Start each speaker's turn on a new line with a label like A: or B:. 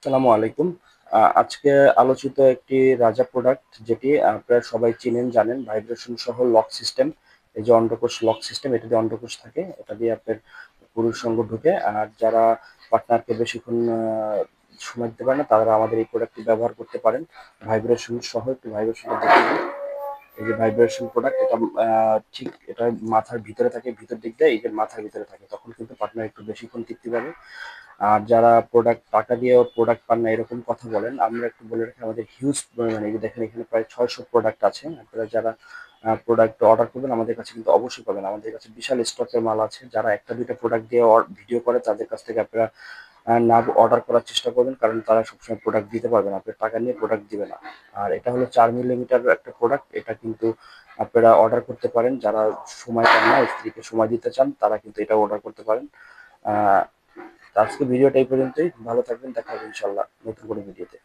A: আসসালামু আলাইকুম। আজকে আলোচিত একটি রাজা প্রোডাক্ট যেটি আপনারা সবাই চিনেন জানেন, ভাইব্রেশন সহ লক সিস্টেম। এই যে অন্ডকোষ লক সিস্টেম, এটা দিয়ে অন্ডকোষ থাকে, এটা দিয়ে আপনার পুরুষ সঙ্গ ঢুকে। আর যারা পার্টনারকে বেশিক্ষণ সময় দিতে পারে না, তারা আমাদের এই প্রোডাক্টটি ব্যবহার করতে পারেন। ভাইব্রেশন সহ একটু ভাইব্রেশনটা দেখে নিন। এই যে ভাইব্রেশন প্রোডাক্ট, এটা ঠিক এটা মাথার ভিতরে থাকে, ভিতর দিক দিয়ে এই যে মাথার ভিতরে থাকে, তখন কিন্তু পার্টনার একটু বেশিক্ষণ তৃপ্তি পাবে। আর যারা প্রোডাক্ট টাকা দিয়েও প্রোডাক্ট পান না এরকম কথা বলেন, আমরা একটু বলে রাখি আমাদের হিউজ পরিমাণে, এই যে দেখেন এখানে প্রায় 600 প্রোডাক্ট আছে। আপনারা যারা প্রোডাক্ট অর্ডার করবেন আমাদের কাছে কিন্তু অবশ্যই পাবেন। আমাদের কাছে বিশাল স্টকের মাল আছে। যারা একটা দুইটা প্রোডাক্ট দিয়ে ভিডিও করে তাদের কাছ থেকে আপনারা না অর্ডার করার চেষ্টা করবেন, কারণ তারা সবসময় প্রোডাক্ট দিতে পারবে না, আপনার টাকা নিয়ে প্রোডাক্ট দিবে না। আর এটা হলো 4 মিলিমিটার একটা প্রোডাক্ট, এটা কিন্তু আপনারা অর্ডার করতে পারেন। যারা সময় পান না, স্ত্রীকে সময় দিতে চান, তারা কিন্তু এটা অর্ডার করতে পারেন। আহ তো আজকে ভিডিওটা এই পর্যন্তই। ভালো থাকবেন, দেখা হবে ইনশাল্লাহ নতুন কোনো ভিডিওতে।